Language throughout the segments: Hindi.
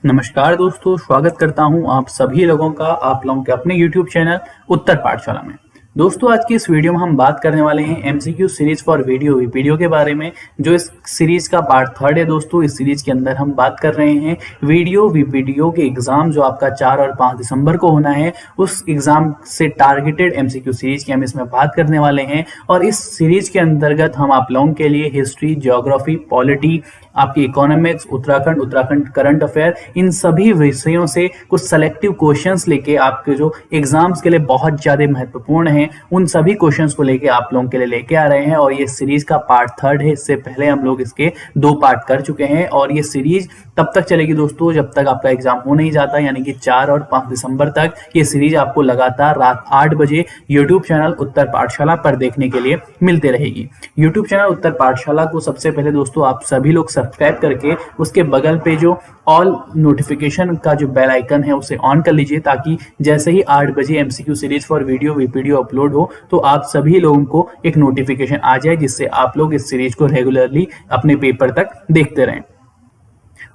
नमस्कार दोस्तों, स्वागत करता हूं आप सभी लोगों का आप लोगों के अपने YouTube चैनल उत्तर पाठशाला में। दोस्तों, आज की इस वीडियो में हम बात करने वाले हैं MCQ सीरीज फॉर वीडियो के बारे में, जो इस सीरीज का पार्ट 3 है। दोस्तों, इस सीरीज के अंदर हम बात कर रहे हैं वीडियो के एग्जाम जो आपका 4 और 5 दिसंबर को होना है, उस एग्जाम से टारगेटेड MCQ सीरीज की हम इसमें बात करने वाले हैं। और इस सीरीज के अंतर्गत हम आप लोगों के लिए हिस्ट्री, ज्योग्राफी, पॉलिटी, आपकी इकोनॉमिक्स, उत्तराखंड करंट अफेयर, इन सभी विषयों से कुछ सेलेक्टिव क्वेश्चंस लेके आपके जो एग्जाम्स के लिए बहुत ज्यादा महत्वपूर्ण हैं, उन सभी क्वेश्चंस को लेके आप लोगों के लिए लेके आ रहे हैं। और ये सीरीज का पार्ट 3 है। इससे पहले हम लोग इसके 2 पार्ट कर चुके हैं और ये सीरीज तब तक चलेगी दोस्तों जब तक आपका एग्जाम हो नहीं जाता, यानी कि 4 और 5 दिसंबर तक ये सीरीज आपको लगातार रात 8 बजे यूट्यूब चैनल उत्तर पाठशाला पर देखने के लिए मिलते रहेगी। यूट्यूब चैनल उत्तर पाठशाला को सबसे पहले दोस्तों आप सभी लोग सब्सक्राइब करके उसके बगल पे जो ऑल नोटिफिकेशन का जो बेल आइकन है उसे ऑन कर लीजिए, ताकि जैसे ही 8 बजे MCQ series for video upload हो तो आप सभी लोगों को एक नोटिफिकेशन आ जाए, जिससे आप लोग इस सीरीज को रेगुलरली अपने पेपर तक देखते रहें।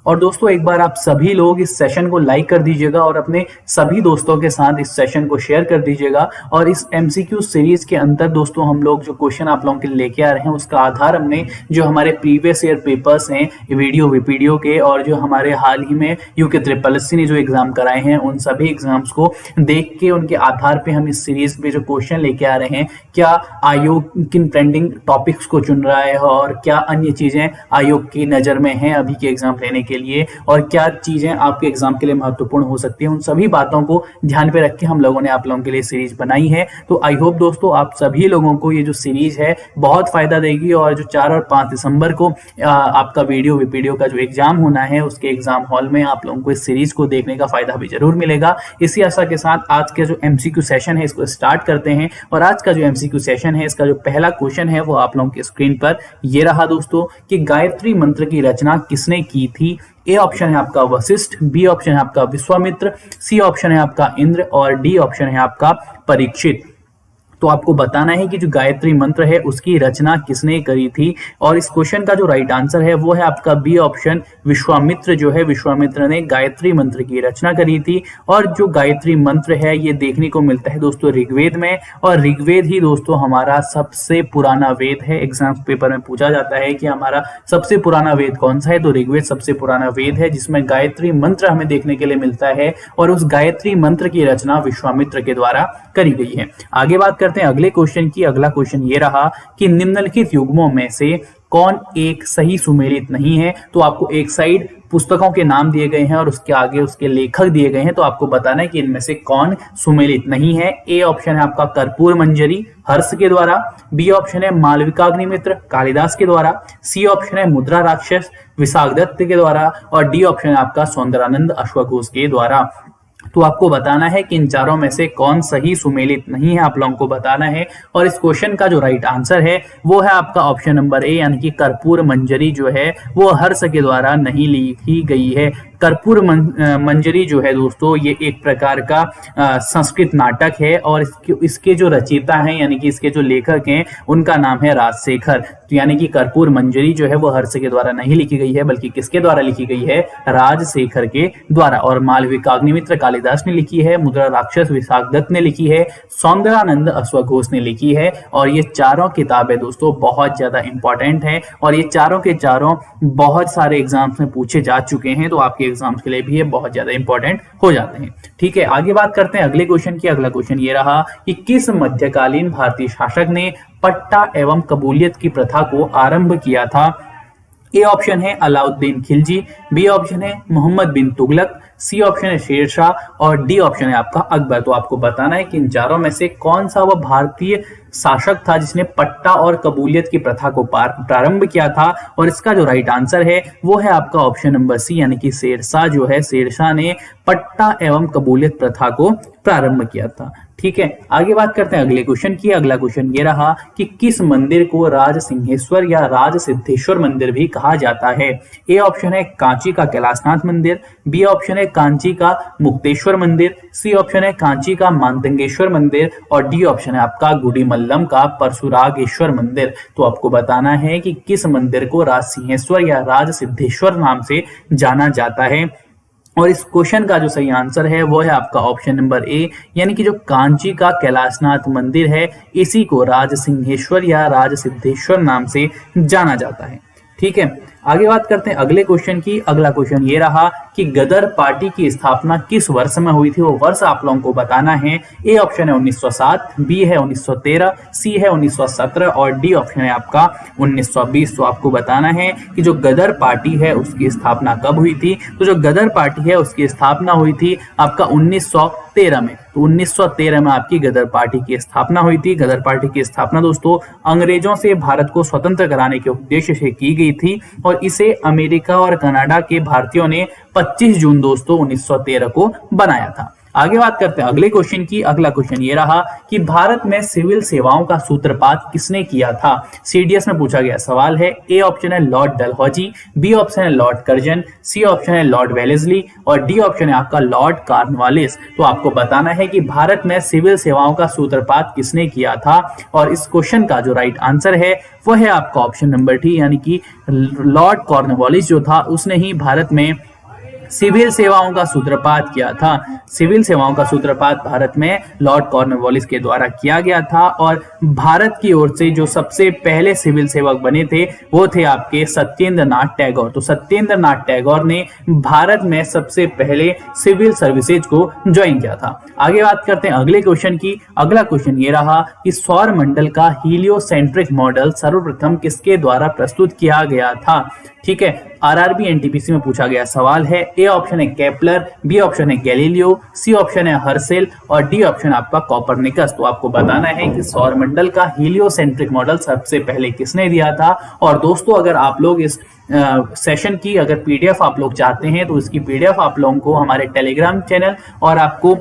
और दोस्तों, एक बार आप सभी लोग इस सेशन को लाइक कर दीजिएगा और अपने सभी दोस्तों के साथ इस सेशन को शेयर कर दीजिएगा। और इस MCQ सीरीज के अंदर दोस्तों हम लोग जो क्वेश्चन आप लोगों के लिए लेके आ रहे हैं, उसका आधार हमने जो हमारे प्रीवियस ईयर पेपर्स हैं वीडियो के, और जो हमारे हाल ही में UK SSSC ने जो एग्जाम कराए हैं, उन सभी एग्जाम्स को देख के उनके आधार पे हम इस सीरीज में जो क्वेश्चन लेके आ रहे हैं, क्या आयोग किन ट्रेंडिंग टॉपिक्स को चुन रहा है और क्या अन्य चीजें आयोग की नजर में हैं अभी के एग्जाम लेने के लिए, और क्या चीजें आपके एग्जाम के लिए महत्वपूर्ण हो सकती हैं, उन सभी बातों को ध्यान पे रख के हम लोगों ने आप लोगों के लिए सीरीज बनाई है। तो आई होप दोस्तों आप सभी लोगों को ये जो सीरीज है बहुत फायदा देगी, और जो 4 और 5 दिसंबर को आपका वीडियो का जो एग्जाम होना है, उसके एग्जाम हॉल में आप लोगों को इस सीरीज को देखने का फायदा भी जरूर मिलेगा। इसी आशा के साथ आज के जो MCQ सेशन है इसको स्टार्ट करते हैं। और आज का जो MCQ सेशन है, इसका जो पहला क्वेश्चन है वो आप लोगों की स्क्रीन पर ये रहा दोस्तों, कि गायत्री मंत्र की रचना किसने की थी। ए ऑप्शन है आपका वशिष्ठ, बी ऑप्शन है आपका विश्वामित्र, सी ऑप्शन है आपका इंद्र, और डी ऑप्शन है आपका परीक्षित। तो आपको बताना है कि जो गायत्री मंत्र है उसकी रचना किसने करी थी। और इस क्वेश्चन का जो राइट आंसर है वो है आपका बी ऑप्शन, विश्वामित्र जो है, विश्वामित्र ने गायत्री मंत्र की रचना करी थी। और जो गायत्री मंत्र है ये देखने को मिलता है दोस्तों ऋग्वेद में, और ऋग्वेद ही दोस्तों हमारा सबसे पुराना वेद है। एग्जाम पेपर में पूछा जाता है कि हमारा सबसे पुराना वेद कौन सा है, तो ऋग्वेद सबसे पुराना वेद है जिसमें गायत्री मंत्र हमें देखने के लिए मिलता है, और उस गायत्री मंत्र की रचना विश्वामित्र के द्वारा करी गई है। आगे बात करते हैं अगले क्वेश्चन की। अगला क्वेश्चन ये रहा कि निम्नलिखित युग्मों में से कौन एक सही सुमेलित नहीं है। तो आपको एक साइड पुस्तकों के नाम दिए गए हैं और उसके आगे उसके लेखक दिए गए हैं, तो आपको बताना है कि इनमें से कौन सुमेलित नहीं है। ए ऑप्शन है आपका कर्पूर मंजरी हर्ष के द्वारा, बी ऑप्शन है मालविकाग्निमित्र कालिदास के द्वारा, सी ऑप्शन है मुद्रा राक्षस विशाखदत्त के द्वारा, और डी ऑप्शन है आपका सौंदरानंद अश्वघोष के द्वारा। तो आपको बताना है कि इन चारों में से कौन सही सुमेलित नहीं है, आप लोगों को बताना है। और इस क्वेश्चन का जो राइट आंसर है वो है आपका ऑप्शन नंबर ए, यानी कि कर्पूर मंजरी जो है वो हर्ष के द्वारा नहीं लिखी गई है। कर्पूर मंजरी जो है दोस्तों ये एक प्रकार का संस्कृत नाटक है, और इसके जो रचयिता हैं यानी कि इसके जो लेखक हैं उनका नाम है राजशेखर। तो यानी कि कर्पूर मंजरी जो है वो हर्ष के द्वारा नहीं लिखी गई है, बल्कि किसके द्वारा लिखी गई है, राजशेखर के द्वारा। और मालविकाग्निमित्र कालिदास ने लिखी है, मुद्रा राक्षस विशाखदत्त ने लिखी है, सौंदरानंद अश्वघोष ने लिखी है। और ये चारों किताबें दोस्तों बहुत ज्यादा इंपॉर्टेंट है, और ये चारों के चारों बहुत सारे एग्जाम्स में पूछे जा चुके हैं, तो आपके एग्जाम्स के लिए भी ये बहुत ज्यादा इंपॉर्टेंट हो जाते हैं। ठीक है, आगे बात करते हैं अगले क्वेश्चन की। अगला क्वेश्चन ये रहा कि किस मध्यकालीन भारतीय शासक ने पट्टा एवं कबूलियत की प्रथा को आरंभ किया था। ए ऑप्शन है अलाउद्दीन खिलजी, बी ऑप्शन है मोहम्मद बिन तुगलक, सी ऑप्शन है शेरशाह, और डी ऑप्शन है आपका अकबर। तो आपको बताना है कि इन चारों में से कौन सा वह भारतीय शासक था जिसने पट्टा और कबूलियत की प्रथा को प्रारंभ किया था। और इसका जो राइट आंसर है वो है आपका ऑप्शन नंबर सी, यानी कि शेरशाह जो है, शेरशाह ने पट्टा एवं कबूलियत प्रथा को प्रारंभ किया था। ठीक है, आगे बात करते हैं अगले क्वेश्चन की। अगला क्वेश्चन ये रहा कि किस मंदिर को राज सिंहेश्वर या राज सिद्धेश्वर मंदिर भी कहा जाता है। ए ऑप्शन है कांची का कैलाशनाथ मंदिर, बी ऑप्शन है कांची का मुक्तेश्वर मंदिर, सी ऑप्शन है कांची का मानतंगेश्वर मंदिर, और डी ऑप्शन है आपका गुड़ीमल्लम का परशुरागेश्वर मंदिर। तो आपको बताना है कि किस मंदिर को राज सिंहेश्वर या राज सिद्धेश्वर नाम से जाना जाता है। और इस क्वेश्चन का जो सही आंसर है वो है आपका ऑप्शन नंबर ए, यानी कि जो कांची का कैलाशनाथ मंदिर है इसी को राजसिंहेश्वर या राजसिद्धेश्वर नाम से जाना जाता है। ठीक है, आगे बात करते हैं अगले क्वेश्चन की। अगला क्वेश्चन ये रहा कि गदर पार्टी की स्थापना किस वर्ष में हुई थी, वो वर्ष आप लोगों को बताना है। ए ऑप्शन है 1907, बी है 1913, सी है 1917 और डी ऑप्शन है आपका 1920। तो आपको बताना है कि जो गदर पार्टी है उसकी स्थापना कब हुई थी। तो जो गदर पार्टी है उसकी स्थापना हुई थी आपका 1913 में। तो 1913 में आपकी गदर पार्टी की स्थापना हुई थी। गदर पार्टी की स्थापना दोस्तों अंग्रेजों से भारत को स्वतंत्र कराने के उद्देश्य से की गई थी और इसे अमेरिका और कनाडा के भारतीयों ने 25 जून दोस्तों 1913 को बनाया था। आगे बात करते हैं अगले क्वेश्चन की। अगला क्वेश्चन ये रहा कि भारत में सिविल सेवाओं का सूत्रपात किसने किया था। सीडीएस में पूछा गया सवाल है। ए ऑप्शन है लॉर्ड डलहौजी, बी ऑप्शन है लॉर्ड कर्जन, सी ऑप्शन है लॉर्ड वेलेस्ली और डी ऑप्शन है आपका लॉर्ड कॉर्नवालिस। तो आपको बताना है कि भारत में सिविल सेवाओं का सूत्रपात किसने किया था और इस क्वेश्चन का जो राइट आंसर है वह है आपका ऑप्शन नंबर डी, यानी कि लॉर्ड कॉर्नवालिस जो था उसने ही भारत में सिविल सेवाओं का सूत्रपात किया था। सिविल सेवाओं का सूत्रपात भारत में लॉर्ड कॉर्नवालिस के द्वारा किया गया था और भारत की ओर से जो सबसे पहले सिविल सेवक बने थे वो थे आपके सत्येंद्र नाथ टैगोर। तो सत्येंद्र नाथ टैगोर ने भारत में सबसे पहले सिविल सर्विसेज को ज्वाइन किया था। आगे बात करते हैं अगले क्वेश्चन की। अगला क्वेश्चन ये रहा कि सौर मंडल का हीलियोसेंट्रिक मॉडल सर्वप्रथम किसके द्वारा प्रस्तुत किया गया था। ठीक है, आरआरबी एनटीपीसी में पूछा गया सवाल है। ए ऑप्शन है केपलर, बी ऑप्शन है गैलीलियो, सी ऑप्शन है हर्सेल और डी ऑप्शन आपका कॉपरनिकस। तो आपको बताना है कि सौर मंडल का हीलियोसेंट्रिक मॉडल सबसे पहले किसने दिया था। और दोस्तों अगर आप लोग इस सेशन की अगर पीडीएफ आप लोग चाहते हैं तो इसकी पीडीएफ आप लोगों को हमारे टेलीग्राम चैनल और आपको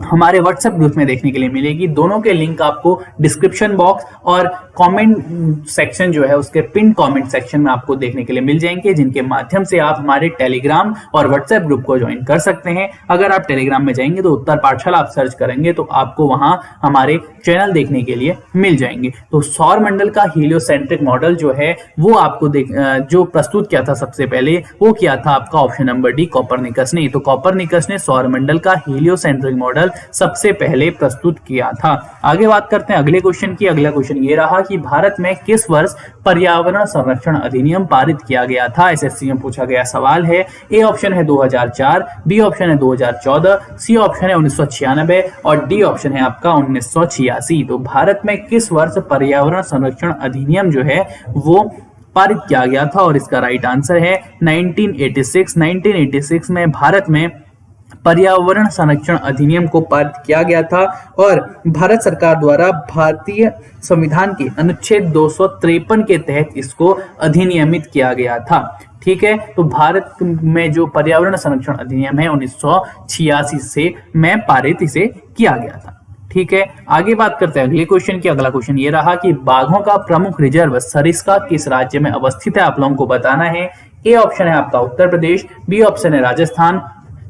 हमारे व्हाट्सएप ग्रुप में देखने के लिए मिलेगी। दोनों के लिंक आपको डिस्क्रिप्शन बॉक्स और कमेंट सेक्शन जो है उसके पिन कमेंट सेक्शन में आपको देखने के लिए मिल जाएंगे, जिनके माध्यम से आप हमारे टेलीग्राम और व्हाट्सएप ग्रुप को ज्वाइन कर सकते हैं। अगर आप टेलीग्राम में जाएंगे तो उत्तर पाठशाला आप सर्च करेंगे तो आपको वहां हमारे चैनल देखने के लिए मिल जाएंगे। तो सौर मंडल का हीलियोसेंट्रिक मॉडल जो है वो आपको जो प्रस्तुत किया था सबसे पहले वो किया था आपका ऑप्शन नंबर डी कॉपरनिकस ने। तो कॉपरनिकस ने सौर मंडल का हीलियोसेंट्रिक मॉडल सबसे पहले प्रस्तुत किया था। आगे बात करते हैं अगले क्वेश्चन की। अगला क्वेश्चन ये रहा कि भारत में किस वर्ष पर्यावरण संरक्षण अधिनियम पारित किया गया था। एसएससी में पूछा गया सवाल है। ए ऑप्शन है 2004, बी ऑप्शन है 2014, सी ऑप्शन है 1996 और डी ऑप्शन है आपका 1986। तो भारत में किस वर्ष पर्यावरण संरक्षण अधिनियम जो है वो पारित किया गया था और इसका राइट आंसर है 1986। 1986 में भारत में पर्यावरण संरक्षण अधिनियम को पारित किया गया था और भारत सरकार द्वारा भारतीय संविधान के अनुच्छेद 253 के तहत इसको अधिनियमित किया गया था। ठीक है, तो भारत में जो पर्यावरण संरक्षण अधिनियम है 1986 से में पारित इसे किया गया था। ठीक है, आगे बात करते हैं अगले क्वेश्चन की। अगला क्वेश्चन ये रहा कि बाघों का प्रमुख रिजर्व सरिस्का किस राज्य में अवस्थित है। आप लोगों को बताना है। ए ऑप्शन है आपका उत्तर प्रदेश, बी ऑप्शन है राजस्थान,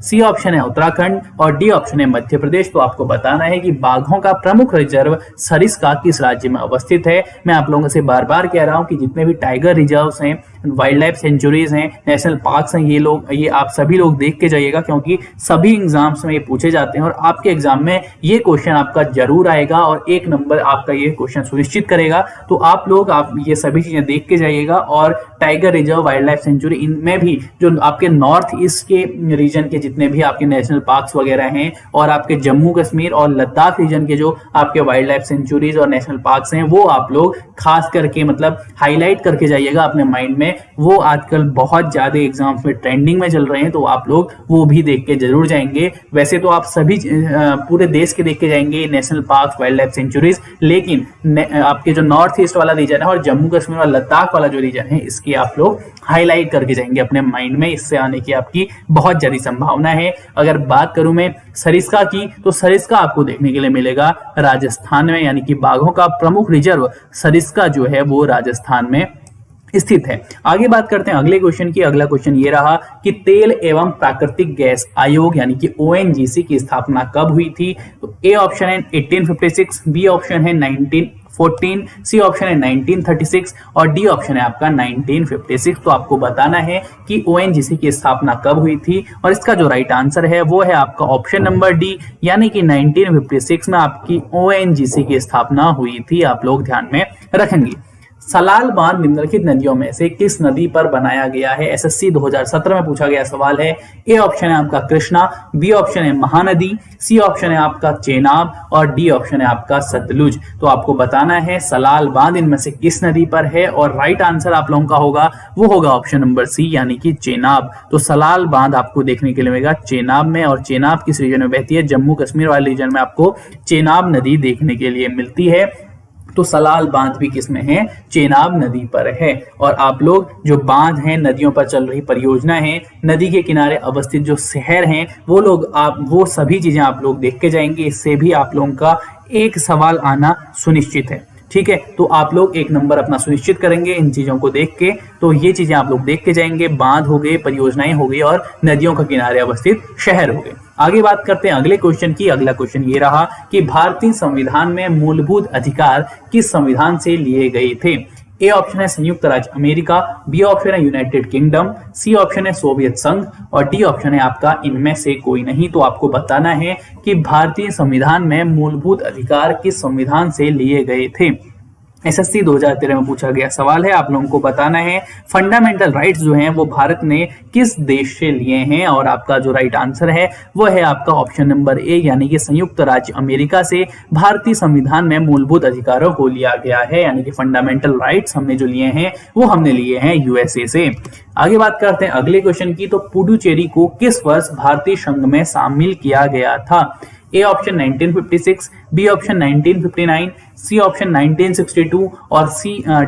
सी ऑप्शन है उत्तराखंड और डी ऑप्शन है मध्य प्रदेश। तो आपको बताना है कि बाघों का प्रमुख रिजर्व सरिस्का किस राज्य में अवस्थित है। मैं आप लोगों से बार बार कह रहा हूं कि जितने भी टाइगर रिजर्व्स हैं, वाइल्ड लाइफ सेंचुरीज हैं, नेशनल पार्क्स हैं, ये आप सभी लोग देख के जाइएगा क्योंकि सभी एग्जाम्स में ये पूछे जाते हैं और आपके एग्जाम में ये क्वेश्चन आपका जरूर आएगा और 1 नंबर आपका ये क्वेश्चन सुनिश्चित करेगा। तो आप ये सभी चीजें देख के जाइएगा और tiger reserve, wild life sanctuary, इनमें भी जो आपके नॉर्थ ईस्ट के रीजन के जितने भी आपके नेशनल पार्क्स वगैरह हैं और आपके जम्मू कश्मीर और लद्दाख रीजन के जो आपके वाइल्ड लाइफ सेंचुरीज और नेशनल पार्क्स हैं वो आप लोग खास करके मतलब हाईलाइट करके जाइएगा अपने माइंड में। वो आजकल बहुत ज्यादा एग्जाम्स में ट्रेंडिंग में चल रहे हैं तो आप लोग वो भी देख के जरूर जाएंगे। वैसे तो आप सभी पूरे देश के देख के जाएंगे national park, wild life sanctuaries, लेकिन आपके जो नॉर्थ ईस्ट वाला रीजन है और जम्मू कश्मीर और लद्दाख वाला जो रीजन है इसकी आप लोग हाईलाइट करके जाएंगे अपने माइंड में। इससे आने की आपकी बहुत ज्यादा संभावना है। अगर बात करूं मैं सरिस्का की तो सरिस्का आपको देखने के लिए मिलेगा राजस्थान में, यानी कि बाघों का प्रमुख रिजर्व सरिस्का जो है वो राजस्थान में स्थित है। आगे बात करते हैं अगले क्वेश्चन की। अगला क्वेश्चन ये रहा कि तेल एवं प्राकृतिक गैस आयोग यानी कि ओएनजीसी की स्थापना कब हुई थी। तो ए ऑप्शन है 1856, बी ऑप्शन है 1914, सी ऑप्शन है 1936 और डी ऑप्शन है आपका 1956। तो आपको बताना है कि ओएनजीसी की स्थापना कब हुई थी और इसका जो राइट आंसर है वो है आपका ऑप्शन नंबर डी, यानी कि 1956 में आपकी ओएनजीसी की स्थापना हुई थी। आप लोग ध्यान में रखेंगे। सलाल बांध निम्नलिखित नदियों में से किस नदी पर बनाया गया है? एसएससी 2017 में पूछा गया सवाल है। ए ऑप्शन है आपका कृष्णा, बी ऑप्शन है महानदी, सी ऑप्शन है आपका चेनाब और डी ऑप्शन है आपका सतलुज। तो आपको बताना है सलाल बांध इनमें से किस नदी पर है और राइट आंसर आप लोगों का होगा वो होगा ऑप्शन नंबर सी, यानी कि चेनाब। तो सलाल बांध आपको देखने के लिए मिलेगा चेनाब में, और चेनाब किस रीजन में बहती है? जम्मू कश्मीर वाले रीजन में आपको चेनाब नदी देखने के लिए मिलती है। तो सलाल बांध भी किसमें है? चेनाब नदी पर है। और आप लोग जो बांध हैं, नदियों पर चल रही परियोजना है, नदी के किनारे अवस्थित जो शहर हैं, वो सभी चीजें आप लोग देख के जाएंगे। इससे भी आप लोगों का एक सवाल आना सुनिश्चित है। ठीक है, तो आप लोग एक नंबर अपना सुनिश्चित करेंगे इन चीजों को देख के। तो ये चीजें आप लोग देख के जाएंगे, बांध हो गए, परियोजनाएं हो गई और नदियों के किनारे अवस्थित शहर हो गए। आगे बात करते हैं अगले क्वेश्चन की। अगला क्वेश्चन ये रहा कि भारतीय संविधान में मूलभूत अधिकार किस संविधान से लिए गए थे? ए ऑप्शन है संयुक्त राज्य अमेरिका, बी ऑप्शन है यूनाइटेड किंगडम, सी ऑप्शन है सोवियत संघ और डी ऑप्शन है आपका इनमें से कोई नहीं। तो आपको बताना है कि भारतीय संविधान में मूलभूत अधिकार किस संविधान से लिए गए थे। एसएससी 2013 में पूछा गया सवाल है। आप लोगों को बताना है फंडामेंटल राइट्स जो हैं वो भारत ने किस देश से लिए हैं, और आपका जो राइट आंसर है वो है आपका ऑप्शन नंबर ए, यानी कि संयुक्त राज्य अमेरिका से भारतीय संविधान में मूलभूत अधिकारों को लिया गया है। यानी कि फंडामेंटल राइट्स हमने जो लिए हैं वो हमने लिए हैं यूएसए से। आगे बात करते हैं अगले क्वेश्चन की। तो पुडुचेरी को किस वर्ष भारतीय संघ में शामिल किया गया था? A option 1956, B option 1959, C option 1962 और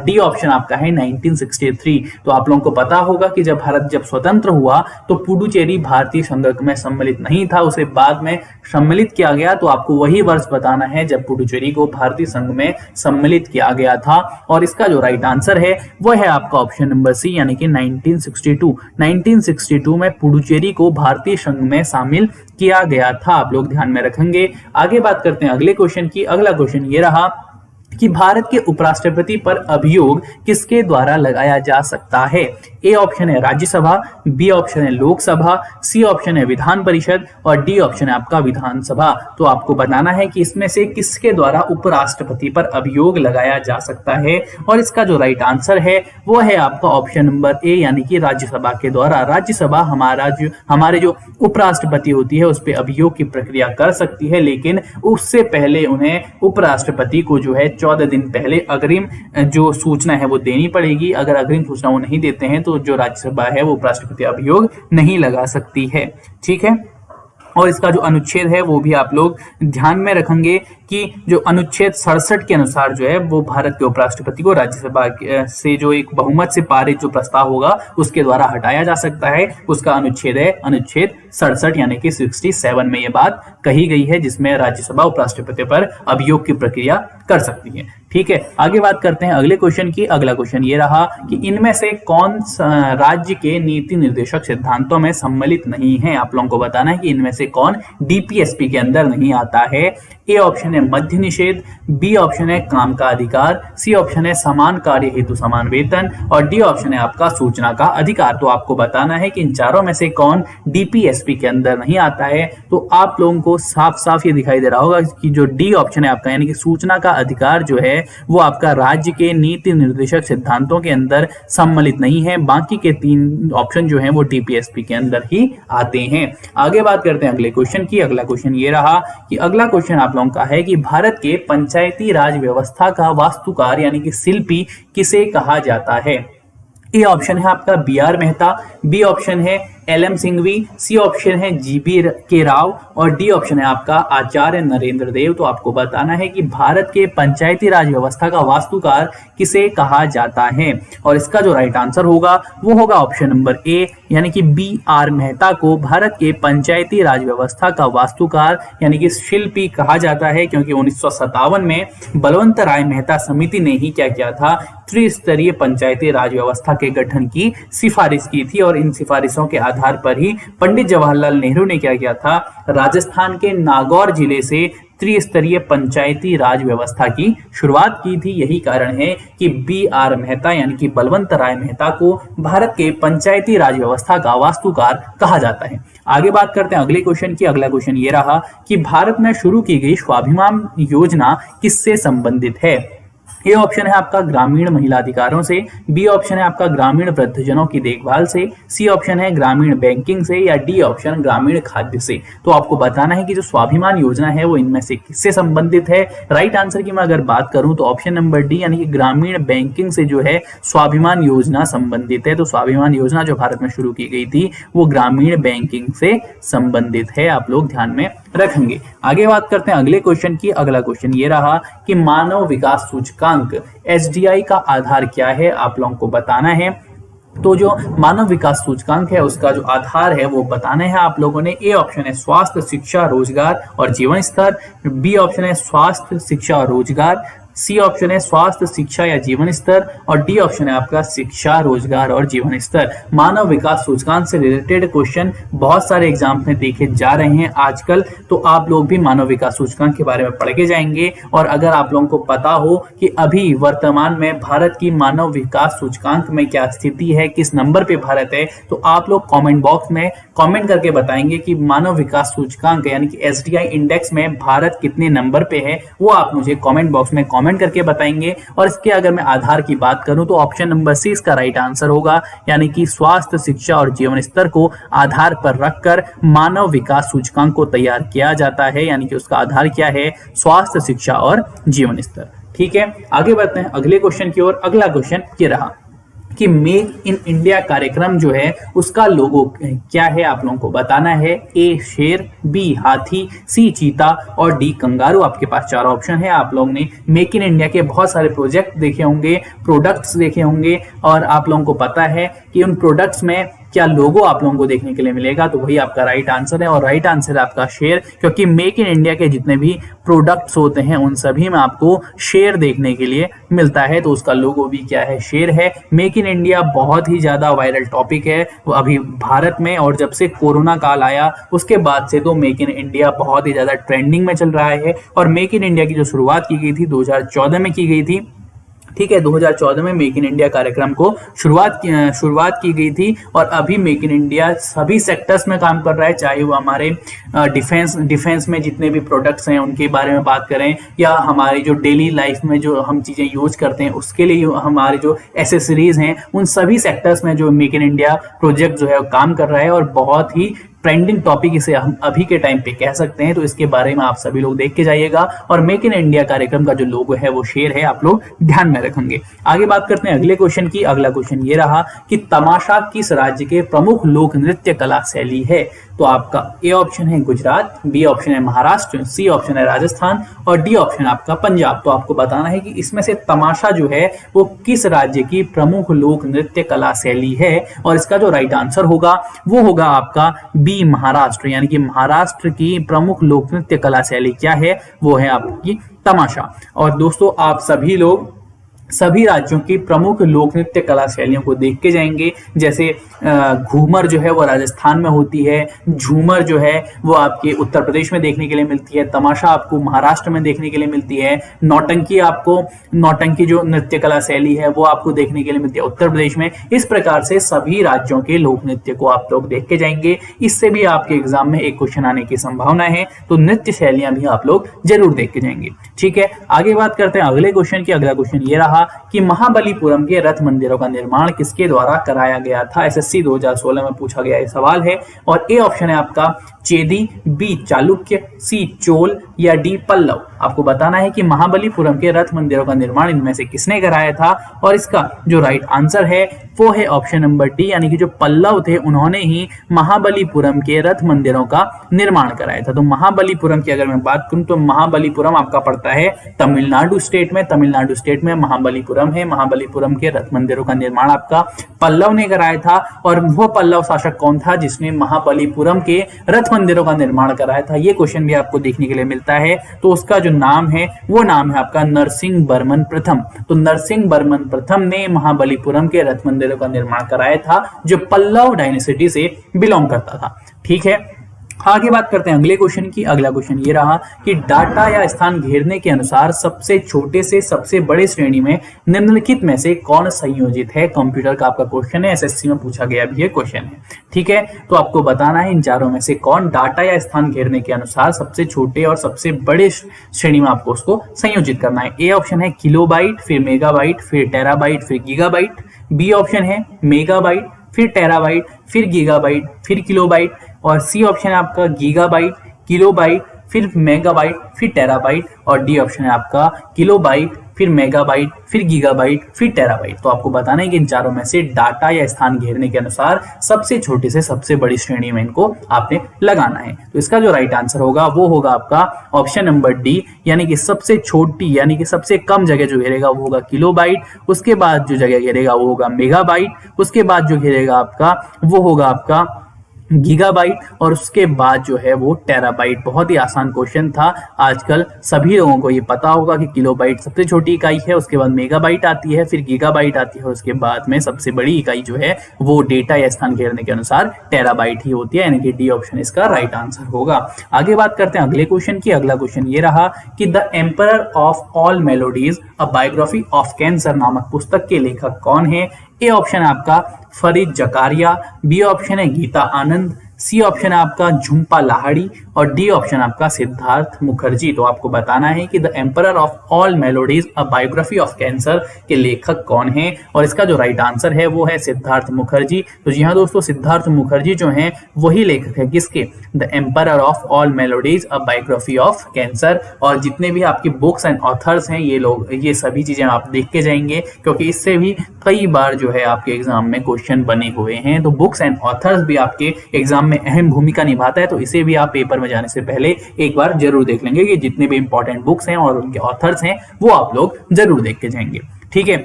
डी ऑप्शन आपका है 1963। तो आप लोगों को पता होगा कि जब भारत स्वतंत्र हुआ तो पुडुचेरी भारतीय संघ में सम्मिलित नहीं था, उसे बाद में सम्मिलित किया गया। तो आपको वही वर्ष बताना है जब पुडुचेरी को भारतीय संघ में सम्मिलित किया गया था, और इसका जो राइट आंसर है वो है आपका ऑप्शन नंबर सी, यानी कि 1962। 1962 में पुडुचेरी को भारतीय संघ में शामिल किया गया था। आप लोग ध्यान में रखेंगे। आगे बात करते हैं अगले क्वेश्चन की। अगला क्वेश्चन ये रहा कि भारत के उपराष्ट्रपति पर अभियोग किसके द्वारा लगाया जा सकता है? ए ऑप्शन है राज्यसभा, बी ऑप्शन है लोकसभा, सी ऑप्शन है विधान परिषद और डी ऑप्शन है आपका विधानसभा। तो आपको बताना है कि इसमें से किसके द्वारा उपराष्ट्रपति पर अभियोग लगाया जा सकता है, और इसका जो राइट आंसर है वो है आपका ऑप्शन नंबर ए, यानी कि राज्यसभा के द्वारा। राज्यसभा हमारे जो उपराष्ट्रपति होती है उस पर अभियोग की प्रक्रिया कर सकती है, लेकिन उससे पहले उन्हें उपराष्ट्रपति को जो है 14 दिन पहले अग्रिम जो सूचना है वो देनी पड़ेगी। अगर अग्रिम सूचना वो नहीं देते हैं तो जो राज्यसभा है वो उपराष्ट्रपति अभियोग नहीं लगा सकती है। ठीक है, और इसका जो अनुच्छेद है वो भी आप लोग ध्यान में रखेंगे कि जो अनुच्छेद 67 के अनुसार जो है वो भारत के उपराष्ट्रपति को राज्यसभा से जो एक बहुमत से पारित जो प्रस्ताव होगा उसके द्वारा हटाया जा सकता है। उसका अनुच्छेद है अनुच्छेद 67, यानी कि 67 में ये बात कही गई है, जिसमें राज्यसभा उपराष्ट्रपति पर अभियोग की प्रक्रिया कर सकती है। ठीक है, आगे बात करते हैं अगले क्वेश्चन की। अगला क्वेश्चन ये रहा कि इनमें से कौन राज्य के नीति निर्देशक सिद्धांतों में सम्मिलित नहीं है? आप लोगों को बताना है कि इनमें से कौन डीपीएसपी के अंदर नहीं आता है। ए ऑप्शन है मध्य निषेध, बी ऑप्शन है काम का अधिकार, सी ऑप्शन है समान कार्य हेतु समान वेतन और डी ऑप्शन है आपका सूचना का अधिकार। तो आपको बताना है कि इन चारों में से कौन डीपीएसपी के अंदर नहीं आता है। तो आप लोगों को साफ साफ ये दिखाई दे रहा होगा कि जो डी ऑप्शन है आपका, यानी कि सूचना का अधिकार जो है वो आपका राज्य के नीति निर्देशक सिद्धांतों के अंदर सम्मिलित नहीं है। बाकी के 3 ऑप्शन जो हैं वो डीपीएसपी के अंदर ही आते हैं। आगे बात करते हैं अगले क्वेश्चन की। अगला क्वेश्चन ये रहा कि अगला क्वेश्चन आप लोगों का है कि भारत के पंचायती राज व्यवस्था का वास्तुकार यानी कि शिल्पी किसे कहा जाता है? ए ऑप्शन है आपका B R Mehta, B option है एल.एम. सिंघवी, सी ऑप्शन है जी.बी. के राव और डी ऑप्शन है आपका आचार्य नरेंद्र देव। तो आपको बताना है कि भारत के पंचायती राज व्यवस्था का वास्तुकार किसे कहा जाता है, और इसका जो राइट आंसर होगा वो होगा ऑप्शन नंबर ए, यानी कि बी आर मेहता को भारत के पंचायती राज व्यवस्था का वास्तुकार यानी कि शिल्पी कहा जाता है, क्योंकि 1957 में बलवंत राय मेहता समिति ने ही क्या किया था, त्रिस्तरीय पंचायती राज व्यवस्था के गठन की सिफारिश की थी, और इन सिफारिशों के आधार पर ही पंडित जवाहरलाल नेहरू ने क्या किया था, राजस्थान के नागौर जिले से त्रिस्तरीय पंचायती राज व्यवस्था की शुरुआत की थी। यही कारण है कि BR मेहता यानी कि बलवंत राय मेहता को भारत के पंचायती राज व्यवस्था का वास्तुकार कहा जाता है। आगे बात करते हैं अगले क्वेश्चन की। अगला क्वेश्चन ये रहा कि भारत में शुरू की गई स्वाभिमान योजना किससे संबंधित है। ए ऑप्शन है आपका ग्रामीण महिला अधिकारों से, बी ऑप्शन है आपका ग्रामीण वृद्धजनों की देखभाल से, सी ऑप्शन है ग्रामीण बैंकिंग से, या डी ऑप्शन ग्रामीण खाद्य से। तो आपको बताना है कि जो स्वाभिमान योजना है वो इनमें से किससे संबंधित है। राइट आंसर की मैं अगर बात करूं तो ऑप्शन नंबर डी यानी कि ग्रामीण बैंकिंग से जो है स्वाभिमान योजना संबंधित है। तो स्वाभिमान योजना जो भारत में शुरू की गई थी वो ग्रामीण बैंकिंग से संबंधित है, आप लोग ध्यान में रखेंगे। आगे बात करते हैं अगले क्वेश्चन की। अगला क्वेश्चन ये रहा कि मानव विकास सूचकांक SDI का आधार क्या है, आप लोगों को बताना है। तो जो मानव विकास सूचकांक है उसका जो आधार है वो बताना है आप लोगों ने। ए ऑप्शन है स्वास्थ्य, शिक्षा, रोजगार और जीवन स्तर, बी ऑप्शन है स्वास्थ्य, शिक्षा और रोजगार, सी ऑप्शन है स्वास्थ्य, शिक्षा या जीवन स्तर, और डी ऑप्शन है आपका शिक्षा, रोजगार और जीवन स्तर। मानव विकास सूचकांक से रिलेटेड क्वेश्चन बहुत सारे एग्जाम में देखे जा रहे हैं आजकल, तो आप लोग भी मानव विकास सूचकांक के बारे में पढ़ के जाएंगे। और अगर आप लोगों को पता हो कि अभी वर्तमान में भारत की मानव विकास सूचकांक में क्या स्थिति है, किस नंबर पे भारत है, तो आप लोग कमेंट बॉक्स में कमेंट करके बताएंगे कि मानव विकास सूचकांक यानी कि SDI इंडेक्स में भारत कितने नंबर पे है, वो आप मुझे कमेंट बॉक्स में कमेंट करके बताएंगे। और इसके अगर मैं आधार की बात करूं तो ऑप्शन नंबर सी इसका राइट आंसर होगा, यानी कि स्वास्थ्य, शिक्षा और जीवन स्तर को आधार पर रखकर मानव विकास सूचकांक को तैयार किया जाता है, यानी कि उसका आधार क्या है, स्वास्थ्य, शिक्षा और जीवन स्तर। ठीक है, आगे बढ़ते हैं अगले क्वेश्चन की ओर। अगला क्वेश्चन ये रहा कि मेक इन इंडिया कार्यक्रम जो है उसका लोगो क्या है, आप लोगों को बताना है। ए शेर, बी हाथी, सी चीता और डी कंगारू। आपके पास चार ऑप्शन है। आप लोगों ने मेक इन इंडिया के बहुत सारे प्रोजेक्ट देखे होंगे, प्रोडक्ट्स देखे होंगे, और आप लोगों को पता है कि उन प्रोडक्ट्स में क्या लोगो आप लोगों को देखने के लिए मिलेगा, तो वही आपका राइट आंसर है। और राइट आंसर है आपका शेर, क्योंकि मेक इन इंडिया के जितने भी प्रोडक्ट्स होते हैं उन सभी में आपको शेर देखने के लिए मिलता है, तो उसका लोगो भी क्या है, शेर है। मेक इन इंडिया बहुत ही ज्यादा वायरल टॉपिक है वो अभी भारत में, और जब से कोरोना काल आया उसके बाद से तो मेक इन इंडिया बहुत ही ज्यादा ट्रेंडिंग में चल रहा है। और मेक इन इंडिया की जो शुरुआत की गई थी 2014 में की गई थी। ठीक है, 2014 में मेक इन इंडिया कार्यक्रम को शुरुआत की गई थी, और अभी मेक इन इंडिया सभी सेक्टर्स में काम कर रहा है, चाहे वो हमारे डिफेंस में जितने भी प्रोडक्ट्स हैं उनके बारे में बात करें, या हमारी जो डेली लाइफ में जो हम चीजें यूज करते हैं उसके लिए हमारे जो एसेसरीज हैं, उन सभी सेक्टर्स में जो मेक इन इंडिया प्रोजेक्ट जो है काम कर रहा है, और बहुत ही ट्रेंडिंग टॉपिक इसे हम अभी के टाइम पे कह सकते हैं। तो इसके बारे में आप सभी लोग देख के जाइएगा। और मेक इन इंडिया कार्यक्रम का जो लोगो है वो शेर है, आप लोग ध्यान में रखेंगे। आगे बात करते हैं अगले क्वेश्चन की। अगला क्वेश्चन ये रहा कि तमाशा किस राज्य के प्रमुख लोक नृत्य कला शैली है। तो आपका ए ऑप्शन है गुजरात, बी ऑप्शन है महाराष्ट्र, सी ऑप्शन है राजस्थान और डी ऑप्शन आपका पंजाब। तो आपको बताना है कि इसमें से तमाशा जो है वो किस राज्य की प्रमुख लोक नृत्य कला शैली है, और इसका जो राइट आंसर होगा वो होगा आपका बी महाराष्ट्र, यानी कि महाराष्ट्र की प्रमुख लोक नृत्य कला शैली क्या है, वो है आपकी तमाशा। और दोस्तों आप सभी लोग सभी राज्यों की प्रमुख लोक नृत्य कला शैलियों को देख के जाएंगे। जैसे घूमर जो है वो राजस्थान में होती है, झूमर जो है वो आपके उत्तर प्रदेश में देखने के लिए मिलती है, तमाशा आपको महाराष्ट्र में देखने के लिए मिलती है, नौटंकी जो नृत्य कला शैली है वो आपको देखने के लिए मिलती है उत्तर प्रदेश में। इस प्रकार से सभी राज्यों के लोक नृत्य को आप लोग देख के जाएंगे। इससे भी आपके एग्जाम में एक क्वेश्चन आने की संभावना है, तो नृत्य शैलियां भी आप लोग जरूर देख के जाएंगे। ठीक है, आगे बात करते हैं अगले क्वेश्चन की। अगला क्वेश्चन ये रहा कि महाबलीपुरम के रथ मंदिरों का निर्माण किसके द्वारा कराया गया था। SSC 2016 में पूछा गया ये सवाल है। और ए ऑप्शन है आपका चेदी, बी चालुक्य, सी चोल या डी पल्लव। आपको बताना है कि महाबलीपुरम के रथ मंदिरों का निर्माण इनमें से किसने कराया था, और इसका जो राइट आंसर है वो है ऑप्शन नंबर डी, यानी कि जो पल्लव थे उन्होंने ही महाबलीपुरम के रथ मंदिरों का निर्माण कराया था। तो महाबलीपुरम की अगर मैं बात करूं तो महाबलीपुरम आपका पड़ता है तमिलनाडु स्टेट में। तमिलनाडु स्टेट में महाबलीपुरम है। महाबलीपुरम के रथ मंदिरों का निर्माण आपका पल्लव ने कराया था। और वो पल्लव शासक कौन था जिसने महाबलीपुरम के रथ मंदिरों का निर्माण कराया था, ये क्वेश्चन भी आपको देखने के लिए मिलता है। तो उसका जो नाम है वो नाम है आपका नरसिंह वर्मन प्रथम। तो नरसिंह वर्मन प्रथम ने महाबलीपुरम के रथ मंदिरों का निर्माण कराया था, जो पल्लव डायनेसिटी से बिलोंग करता था। ठीक है, आगे बात करते हैं अगले क्वेश्चन की। अगला क्वेश्चन ये रहा कि डाटा या स्थान घेरने के अनुसार सबसे छोटे से सबसे बड़े श्रेणी में निम्नलिखित में से कौन संयोजित है। कंप्यूटर का आपका क्वेश्चन है, एसएससी में पूछा गया भी ये क्वेश्चन है। ठीक है, तो आपको बताना है इन चारों में से कौन डाटा या स्थान घेरने के अनुसार सबसे छोटे और सबसे बड़े श्रेणी में आपको उसको संयोजित करना है। ए ऑप्शन है किलोबाइट, फिर मेगाबाइट, फिर टेराबाइट, फिर गीगाबाइट। बी ऑप्शन है मेगाबाइट, फिर टेराबाइट, फिर गीगाबाइट, फिर किलोबाइट। और सी ऑप्शन है आपका गीगाबाइट, किलोबाइट, फिर मेगाबाइट, फिर टेराबाइट। और डी ऑप्शन है आपका किलोबाइट, फिर मेगाबाइट, फिर गीगाबाइट, फिर टेराबाइट। तो आपको बताना है कि इन चारों में से डाटा या स्थान घेरने के अनुसार सबसे छोटे से सबसे बड़ी श्रेणी में इनको आपने लगाना है। तो इसका जो राइट आंसर होगा वो होगा आपका ऑप्शन नंबर डी, यानी कि सबसे छोटी यानी कि सबसे कम जगह जो घेरेगा वो होगा किलोबाइट, उसके बाद जो जगह घेरेगा वो होगा मेगाबाइट, उसके बाद जो घेरेगा आपका वो होगा आपका गीगाबाइट, और उसके बाद जो है वो टेराबाइट। बहुत ही आसान क्वेश्चन था, आजकल सभी लोगों को ये पता होगा कि किलोबाइट सबसे छोटी इकाई है, उसके बाद मेगाबाइट आती है, फिर गीगाबाइट आती है, उसके बाद में सबसे बड़ी इकाई जो है वो डेटा या स्थान घेरने के अनुसार टेराबाइट ही होती है, यानी कि डी ऑप्शन इसका राइट आंसर होगा। आगे बात करते हैं अगले क्वेश्चन की। अगला क्वेश्चन ये रहा कि the emperor of all melodies a biography of cancer नामक पुस्तक के लेखक कौन है। ए ऑप्शन है आपका फरीद जकारिया, बी ऑप्शन है गीता आनंद, सी ऑप्शन है आपका झुम्पा लाहिड़ी, और डी ऑप्शन आपका सिद्धार्थ मुखर्जी। तो आपको बताना है कि the emperor of all melodies a biography of cancer के लेखक कौन है, और इसका जो राइट आंसर है वो है सिद्धार्थ मुखर्जी। तो जी हाँ दोस्तों, सिद्धार्थ मुखर्जी जो हैं वही लेखक है किसके, the emperor of all melodies a biography of cancer. और जितने भी आपकी बुक्स एंड ऑथर्स हैं ये लोग, ये सभी चीजें आप देख के जाएंगे, क्योंकि इससे भी कई बार जो है आपके एग्जाम में क्वेश्चन बने हुए हैं। तो बुक्स एंड ऑथर्स भी आपके एग्जाम में अहम भूमिका निभाता है, तो इसे भी आप पेपर में जाने से पहले एक बार जरूर देख लेंगे कि जितने भी इंपॉर्टेंट बुक्स हैं और उनके ऑथर्स हैं वो आप लोग जरूर देख के जाएंगे। ठीक है,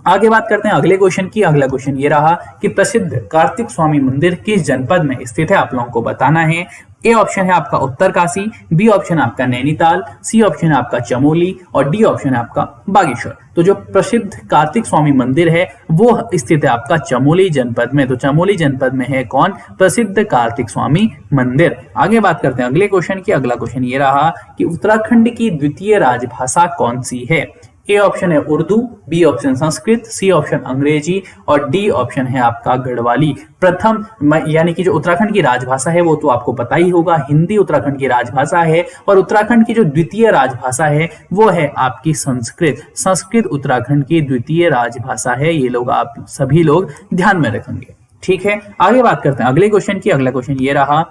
आगे बात करते हैं अगले क्वेश्चन की। अगला क्वेश्चन ये रहा कि प्रसिद्ध कार्तिक स्वामी मंदिर किस जनपद में स्थित है, आप लोगों को बताना है। ए ऑप्शन है आपका उत्तरकाशी, बी ऑप्शन है आपका नैनीताल, सी ऑप्शन है आपका चमोली, और डी ऑप्शन है आपका बागेश्वर। तो जो प्रसिद्ध कार्तिक स्वामी मंदिर है वो स्थित है आपका चमोली जनपद में। तो चमोली जनपद में है कौन, प्रसिद्ध कार्तिक स्वामी मंदिर। आगे बात करते हैं अगले क्वेश्चन की। अगला क्वेश्चन ये रहा कि उत्तराखंड की द्वितीय राजभाषा कौन सी है। ए ऑप्शन है Urdu, B option Sanskrit, C option Angrezi, और डी ऑप्शन है आपका गढ़वाली। प्रथम यानी कि जो उत्तराखंड की राजभाषा है वो तो आपको पता ही होगा, हिंदी उत्तराखंड की राजभाषा है, और उत्तराखंड की जो द्वितीय राजभाषा है वो है आपकी संस्कृत। संस्कृत उत्तराखंड की द्वितीय राजभाषा है, ये लोग आप सभी लोग ध्यान में रखेंगे। ठीक है, आगे बात करते हैं अगले क्वेश्चन की। अगला क्वेश्चन ये रहा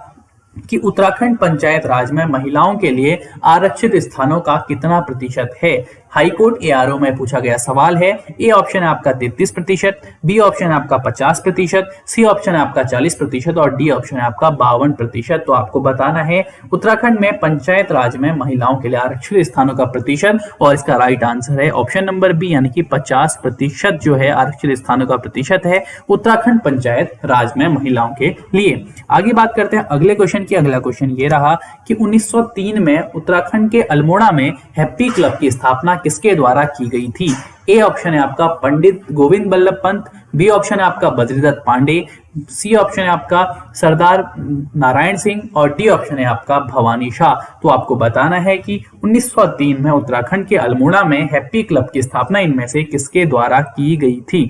कि उत्तराखंड पंचायत राज में महिलाओं के लिए आरक्षित स्थानों का कितना प्रतिशत है। हाईकोर्ट एआरओ में पूछा गया सवाल है। ए ऑप्शन है आपका 33%, बी ऑप्शन है आपका 50%, सी ऑप्शन है आपका 40%, और डी ऑप्शन है आपका 52%। तो आपको बताना है उत्तराखंड में पंचायत राज में महिलाओं के लिए आरक्षित स्थानों का प्रतिशत, और इसका राइट आंसर है ऑप्शन नंबर बी, यानी कि 50% जो है आरक्षित स्थानों का प्रतिशत है उत्तराखंड पंचायत राज में महिलाओं के लिए। आगे बात करते हैं अगले क्वेश्चन की। अगला क्वेश्चन ये रहा कि 1903 में उत्तराखंड के अल्मोड़ा में हैप्पी क्लब की स्थापना किसके द्वारा की गई थी। ए ऑप्शन है आपका पंडित गोविंद बल्लभ पंत, बी ऑप्शन है आपका बद्रीदत्त पांडे, सी ऑप्शन है आपका सरदार नारायण सिंह, और डी ऑप्शन है आपका भवानी शाह। तो आपको बताना है कि 1903 में उत्तराखंड के अल्मोड़ा में हैप्पी क्लब की स्थापना इनमें से किसके द्वारा की गई थी।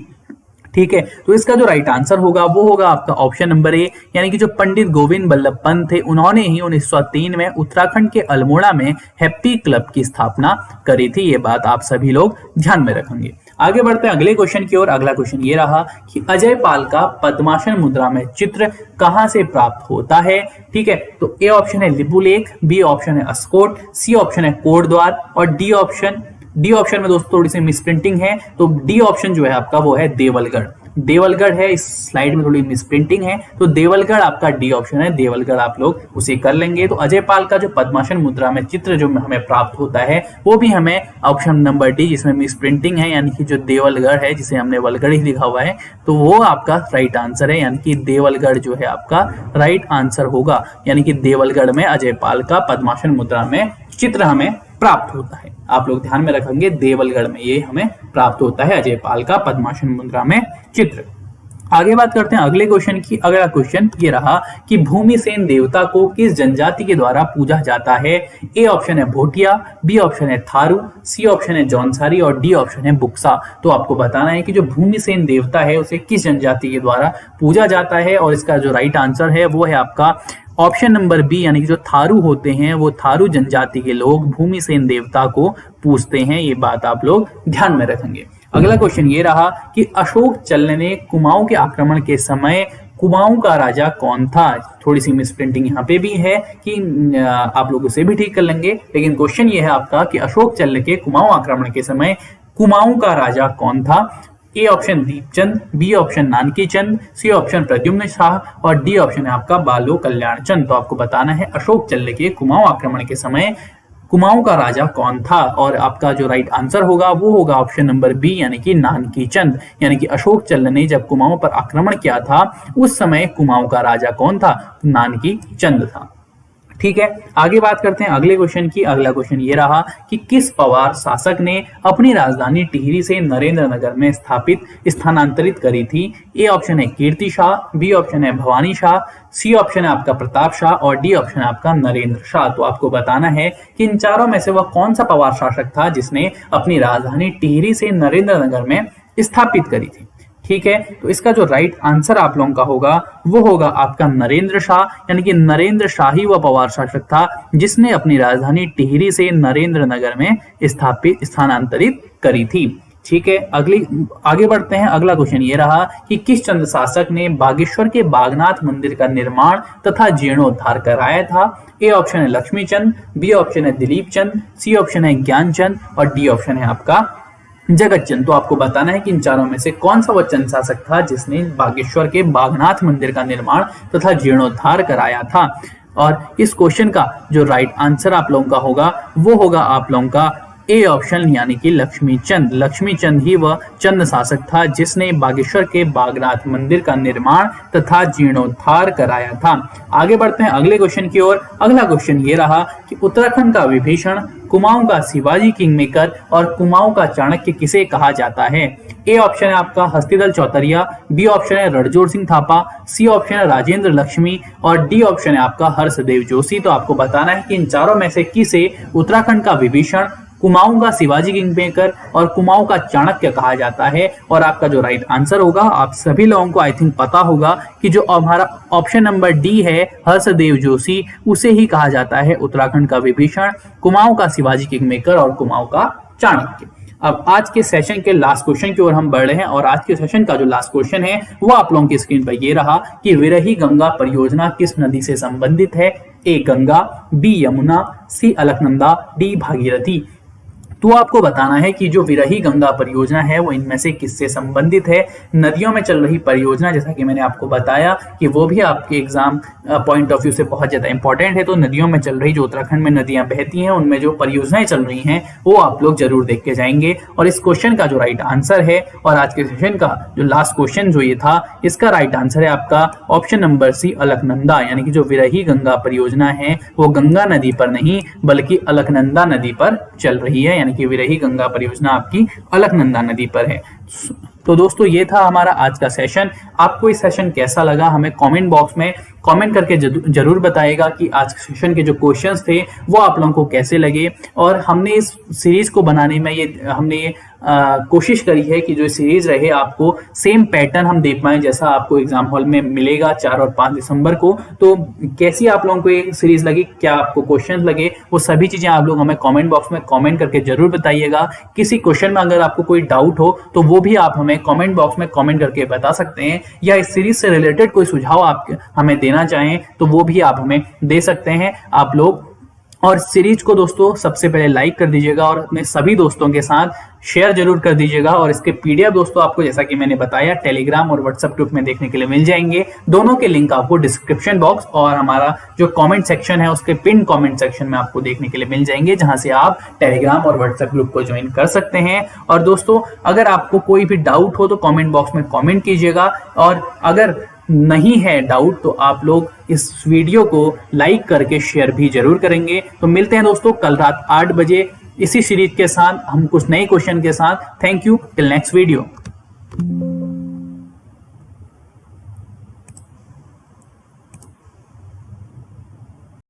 ठीक है, तो इसका जो राइट आंसर होगा वो होगा आपका ऑप्शन नंबर ए, यानी कि जो पंडित गोविंद बल्लभ पंत थे उन्होंने ही 1903 में उत्तराखंड के अल्मोड़ा में हैप्पी क्लब की स्थापना करी थी। ये बात आप सभी लोग ध्यान में रखेंगे। आगे बढ़ते हैं अगले क्वेश्चन की ओर। अगला क्वेश्चन ये रहा कि अजय पाल का पद्मासन मुद्रा में चित्र कहां से प्राप्त होता है। ठीक है, तो ए ऑप्शन है लिपुलेख, बी ऑप्शन है अस्कोट, सी ऑप्शन है कोटद्वार, और डी ऑप्शन में दोस्तों थोड़ी सी मिसप्रिंटिंग है, तो डी ऑप्शन जो है आपका वो है देवलगढ़। देवलगढ़ है, इस स्लाइड में थोड़ी मिसप्रिंटिंग है, तो देवलगढ़ आपका डी ऑप्शन है, देवलगढ़ आप लोग उसे कर लेंगे। तो अजय पाल का जो पद्मासन मुद्रा में चित्र जो हमें प्राप्त होता है वो भी हमें ऑप्शन नंबर डी, जिसमें मिसप्रिंटिंग है, यानी कि जो देवलगढ़ है जिसे हमने वलगढ़ ही लिखा हुआ है, तो वो आपका राइट आंसर है, यानी कि देवलगढ़ जो है आपका राइट आंसर होगा। यानी कि देवलगढ़ में अजय पाल का पद्मासन मुद्रा में चित्र हमें प्राप्त होता है। आप लोग ध्यान में रखेंगे, देवलगढ़ में ये हमें प्राप्त होता है अजय पाल का पद्मासन मुद्रा में चित्र। आगे बात करते हैं अगले क्वेश्चन की। अगला क्वेश्चन ये रहा कि भूमिसेन देवता को किस जनजाति के द्वारा पूजा जाता है। ए ऑप्शन है भोटिया, बी ऑप्शन है थारू, सी ऑप्शन है जौनसारी और डी ऑप्शन है बुक्सा। तो आपको बताना है कि जो भूमिसेन देवता है उसे किस जनजाति के द्वारा पूजा जाता है, और इसका जो राइट आंसर है वो है आपका ऑप्शन नंबर बी, यानी कि जो थारू होते हैं वो थारू जनजाति के लोग भूमिसेन देवता को पूजते हैं। ये बात आप लोग ध्यान में रखेंगे। अगला क्वेश्चन ये रहा कि अशोक चल्ल ने कुमाऊं के आक्रमण के समय कुमाऊं का राजा कौन था। थोड़ी सी मिसप्रिंटिंग यहाँ पे भी है कि आप लोग उसे भी ठीक कर लेंगे, लेकिन क्वेश्चन ये है आपका कि अशोक चल्ल के कुमाऊं आक्रमण के समय कुमाऊं का राजा कौन था। A option Deepchand, B option Nanki Chand, C option Pradyumna Shah और डी ऑप्शन है आपका बालो कल्याण चंद। तो आपको बताना है अशोक चल्ल के कुमाऊं आक्रमण के समय कुमाऊं का राजा कौन था, और आपका जो राइट आंसर होगा वो होगा ऑप्शन नंबर बी, यानी कि नानकी चंद। यानी कि अशोक चल्ल ने जब कुमाऊं पर आक्रमण किया था उस समय कुमाऊं का राजा कौन था, नानकी चंद था। ठीक है, आगे बात करते हैं अगले क्वेश्चन की। अगला क्वेश्चन ये रहा कि किस पवार शासक ने अपनी राजधानी टिहरी से नरेंद्रनगर में स्थानांतरित करी थी। ए ऑप्शन है कीर्ति शाह, बी ऑप्शन है भवानी शाह, सी ऑप्शन है आपका प्रताप शाह और डी ऑप्शन है आपका नरेंद्र शाह। तो आपको बताना है कि इन चारों में से वह कौन सा पवार शासक था जिसने अपनी राजधानी टिहरी से नरेंद्रनगर में स्थापित करी थी। ठीक है, तो इसका जो राइट आंसर आप लोगों का होगा वो होगा आपका नरेंद्र शाह, यानी कि नरेंद्र शाह ही वह पवार शासक था जिसने अपनी राजधानी टिहरी से नरेंद्रनगर में स्थानांतरित करी थी। ठीक है, आगे बढ़ते हैं। अगला क्वेश्चन ये रहा कि किस चंद शासक ने बागेश्वर के बागनाथ मंदिर का निर्माण तथा जीर्णोद्धार कराया था। ए ऑप्शन है लक्ष्मी चंद, बी ऑप्शन है दिलीप चंद, सी ऑप्शन है ज्ञानचंद और डी ऑप्शन है आपका जगत चंद। तो आपको बताना है कि इन चारों में से कौन सा वह चंद शासक था जिसने बागेश्वर के बागनाथ मंदिर का निर्माण तथा जीर्णोद्धार कराया था। और इस क्वेश्चन का जो राइट आंसर आप लोगों का होगा वो होगा आप लोगों का ए ऑप्शन, यानी कि लक्ष्मी चंद। लक्ष्मी चंद ही वह चंद शासक था जिसने बागेश्वर के बागनाथ मंदिर का निर्माण तथा जीर्णोद्धार कराया था। आगे बढ़ते हैं अगले क्वेश्चन की ओर। अगला क्वेश्चन ये रहा कि उत्तराखंड का विभीषण, कुमाऊं का शिवाजी किंगमेकर और कुमाऊं का चाणक्य किसे कहा जाता है। ए ऑप्शन है आपका हस्तिदल चौतरिया, बी ऑप्शन है रणजोर सिंह थापा, सी ऑप्शन है राजेंद्र लक्ष्मी और डी ऑप्शन है आपका हर्षदेव जोशी। तो आपको बताना है कि इन चारों में से किसे उत्तराखंड का विभीषण, कुमाऊं का शिवाजी किंगमेकर और कुमाऊं का चाणक्य कहा जाता है। और आपका जो राइट आंसर होगा, आप सभी लोगों को आई थिंक पता होगा कि जो हमारा ऑप्शन नंबर डी है हर्षदेव जोशी, उसे ही कहा जाता है उत्तराखंड का विभीषण, कुमाऊं का शिवाजी किंगमेकर और कुमाऊं का चाणक्य। अब आज के सेशन के लास्ट क्वेश्चन की ओर हम बढ़ रहे हैं, और आज के सेशन का जो लास्ट क्वेश्चन है वो आप लोगों की स्क्रीन पर ये रहा कि विरही गंगा परियोजना किस नदी से संबंधित है। ए गंगा, बी यमुना, सी अलकनंदा, डी भागीरथी। तो आपको बताना है कि जो विरही गंगा परियोजना है वो इनमें से किससे संबंधित है। नदियों में चल रही परियोजना, जैसा कि मैंने आपको बताया कि वो भी आपके एग्जाम पॉइंट ऑफ व्यू से बहुत ज्यादा इंपॉर्टेंट है। तो नदियों में चल रही जो उत्तराखंड में नदियां बहती हैं उनमें जो परियोजनाएं चल रही हैं वो आप लोग जरूर देख के जाएंगे। और इस क्वेश्चन का जो राइट आंसर है, और आज के सेशन का जो लास्ट क्वेश्चन जो ये था, इसका राइट आंसर है आपका ऑप्शन नंबर सी अलकनंदा। यानी कि जो विरही गंगा परियोजना है वो गंगा नदी पर नहीं बल्कि अलकनंदा नदी पर चल रही है, यानी कि विरही गंगा परियोजना आपकी अलकनंदा नदी पर है। तो दोस्तों ये था हमारा आज का सेशन। आपको इस सेशन कैसा लगा हमें कमेंट बॉक्स में कमेंट करके जरूर बताइएगा कि आज के सेशन के जो क्वेश्चंस थे वो आप लोगों को कैसे लगे। और हमने इस सीरीज को बनाने में हमने कोशिश करी है कि जो सीरीज रहे आपको सेम पैटर्न हम देख पाए जैसा आपको एग्जाम हॉल में मिलेगा 4 और 5 दिसंबर को। तो कैसी आप लोगों को ये सीरीज लगी, क्या आपको क्वेश्चन लगे, वो सभी चीजें आप लोग हमें कमेंट बॉक्स में कमेंट करके जरूर बताइएगा। किसी क्वेश्चन में अगर आपको कोई डाउट हो तो वो भी आप हमें कमेंट बॉक्स में कमेंट करके बता सकते हैं, या इस सीरीज से रिलेटेड कोई सुझाव आप हमें देना चाहें तो वो भी आप हमें दे सकते हैं आप लोग। और सीरीज को दोस्तों सबसे पहले लाइक कर दीजिएगा और अपने सभी दोस्तों के साथ शेयर जरूर कर दीजिएगा। और इसके पीडीएफ दोस्तों आपको जैसा कि मैंने बताया टेलीग्राम और व्हाट्सएप ग्रुप में देखने के लिए मिल जाएंगे। दोनों के लिंक आपको डिस्क्रिप्शन बॉक्स और हमारा जो कमेंट सेक्शन है उसके पिन कमेंट सेक्शन में आपको देखने के लिए मिल जाएंगे, जहां से आप टेलीग्राम और व्हाट्सएप ग्रुप को ज्वाइन कर सकते हैं। और दोस्तों अगर आपको कोई भी डाउट हो तो कमेंट बॉक्स में कमेंट कीजिएगा, और अगर नहीं है डाउट तो आप लोग इस वीडियो को लाइक करके शेयर भी जरूर करेंगे। तो मिलते हैं दोस्तों कल रात 8 बजे इसी सीरीज के साथ, हम कुछ नए क्वेश्चन के साथ। Thank you, till next video.